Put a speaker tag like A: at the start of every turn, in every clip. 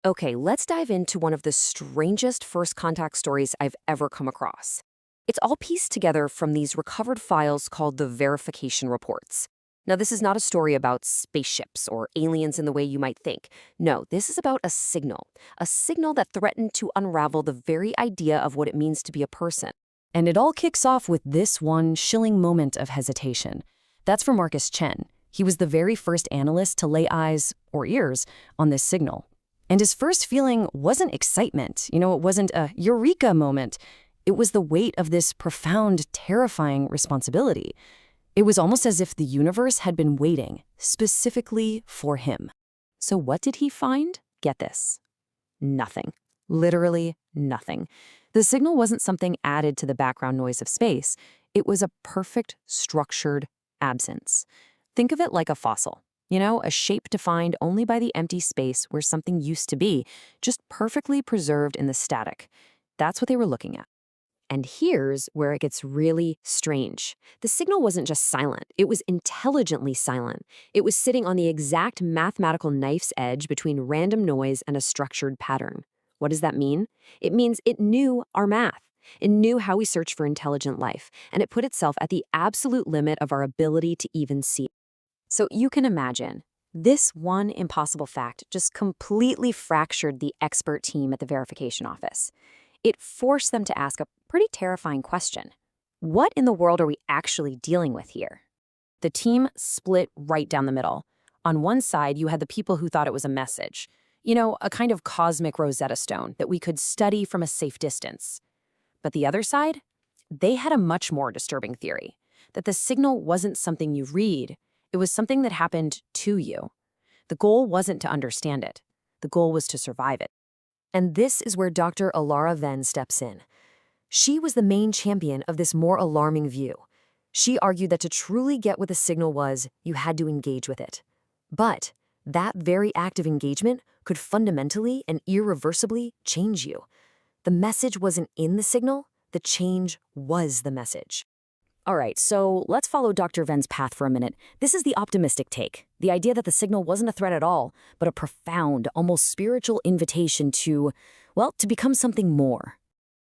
A: Okay, let's dive into one of the strangest first contact stories I've ever come across. It's all pieced together from these recovered files called the verification reports. Now, this is not a story about spaceships or aliens in the way you might think. No, this is about a signal that threatened to unravel the very idea of what it means to be a person.
B: And it all kicks off with this one chilling moment of hesitation. That's for Marcus Chen. He was the very first analyst to lay eyes, or ears, on this signal. And his first feeling wasn't excitement. It wasn't a eureka moment. It was the weight of this profound, terrifying responsibility. It was almost as if the universe had been waiting specifically for him.
A: So, what did he find? Get this. Nothing. Literally nothing. The signal wasn't something added to the background noise of space. It was a perfect, structured absence. Think of it like a fossil. A shape defined only by the empty space where something used to be, just perfectly preserved in the static. That's what they were looking at. And here's where it gets really strange. The signal wasn't just silent, it was intelligently silent. It was sitting on the exact mathematical knife's edge between random noise and a structured pattern. What does that mean? It means it knew our math. It knew how we search for intelligent life, and it put itself at the absolute limit of our ability to even see it. So you can imagine, this one impossible fact just completely fractured the expert team at the verification office. It forced them to ask a pretty terrifying question. What in the world are we actually dealing with here? The team split right down the middle. On one side, you had the people who thought it was a message. A kind of cosmic Rosetta Stone that we could study from a safe distance. But the other side? They had a much more disturbing theory, that the signal wasn't something you read, it was something that happened to you. The goal wasn't to understand it. The goal was to survive it. And this is where Dr. Alara Venn steps in. She was the main champion of this more alarming view. She argued that to truly get what the signal was, you had to engage with it. But that very act of engagement could fundamentally and irreversibly change you. The message wasn't in the signal, the change was the message. All right, so let's follow Dr. Venn's path for a minute. This is the optimistic take, the idea that the signal wasn't a threat at all, but a profound, almost spiritual invitation to become something more.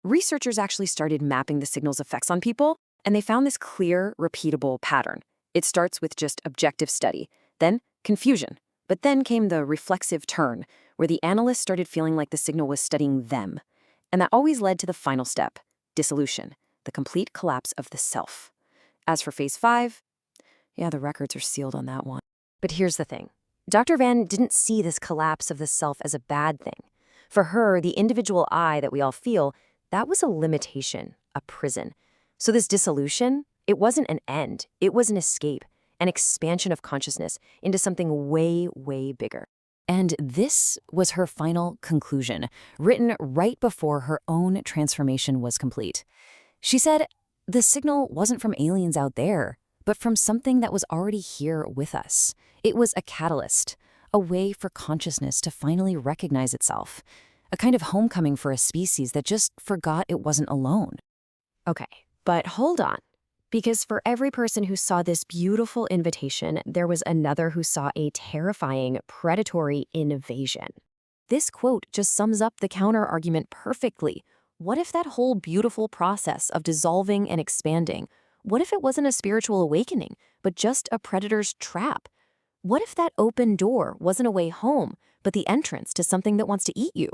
A: Researchers actually started mapping the signal's effects on people, and they found this clear, repeatable pattern. It starts with just objective study, then confusion. But then came the reflexive turn, where the analysts started feeling like the signal was studying them. And that always led to the final step, dissolution, the complete collapse of the self. As for phase 5, the records are sealed on that one. But here's the thing. Dr. Van didn't see this collapse of the self as a bad thing. For her, the individual I that we all feel, that was a limitation, a prison. So this dissolution, it wasn't an end. It was an escape, an expansion of consciousness into something way, way bigger. And this was her final conclusion, written right before her own transformation was complete. She said, the signal wasn't from aliens out there, but from something that was already here with us. It was a catalyst, a way for consciousness to finally recognize itself, a kind of homecoming for a species that just forgot it wasn't alone. Okay, but hold on. Because for every person who saw this beautiful invitation, there was another who saw a terrifying, predatory invasion. This quote just sums up the counter-argument perfectly. What if that whole beautiful process of dissolving and expanding, what if it wasn't a spiritual awakening, but just a predator's trap? What if that open door wasn't a way home, but the entrance to something that wants to eat you?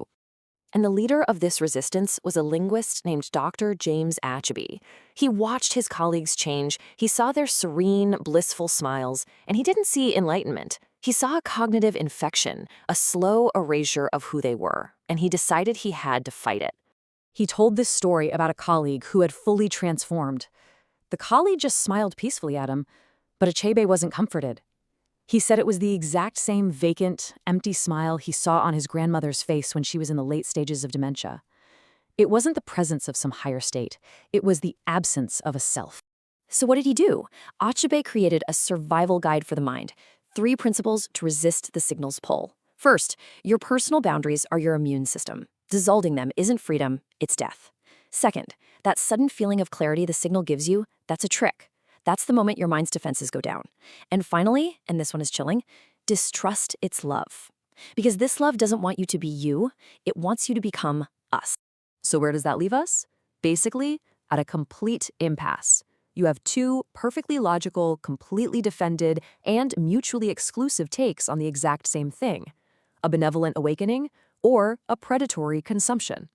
A: And the leader of this resistance was a linguist named Dr. James Achebe. He watched his colleagues change, he saw their serene, blissful smiles, and he didn't see enlightenment. He saw a cognitive infection, a slow erasure of who they were, and he decided he had to fight it. He told this story about a colleague who had fully transformed. The colleague just smiled peacefully at him, but Achebe wasn't comforted. He said it was the exact same vacant, empty smile he saw on his grandmother's face when she was in the late stages of dementia. It wasn't the presence of some higher state. It was the absence of a self. So what did he do? Achebe created a survival guide for the mind, 3 principles to resist the signal's pull. First, your personal boundaries are your immune system. Dissolving them isn't freedom, it's death. Second, that sudden feeling of clarity the signal gives you, that's a trick. That's the moment your mind's defenses go down. And finally, and this one is chilling, distrust its love.
B: Because this love doesn't want you to be you, it wants you to become us.
A: So where does that leave us? Basically, at a complete impasse. You have two perfectly logical, completely defended, and mutually exclusive takes on the exact same thing: a benevolent awakening or a predatory consumption.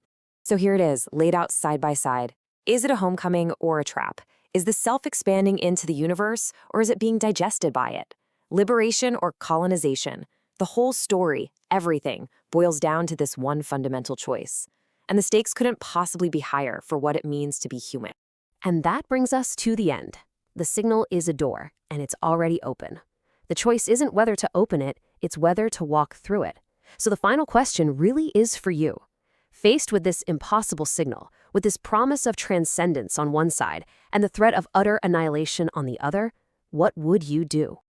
A: So here it is, laid out side by side. Is it a homecoming or a trap? Is the self expanding into the universe, or is it being digested by it? Liberation or colonization? The whole story, everything, boils down to this one fundamental choice. And the stakes couldn't possibly be higher for what it means to be human.
B: And that brings us to the end. The signal is a door, and it's already open. The choice isn't whether to open it, it's whether to walk through it. So the final question really is for you. Faced with this impossible signal, with this promise of transcendence on one side and the threat of utter annihilation on the other, what would you do?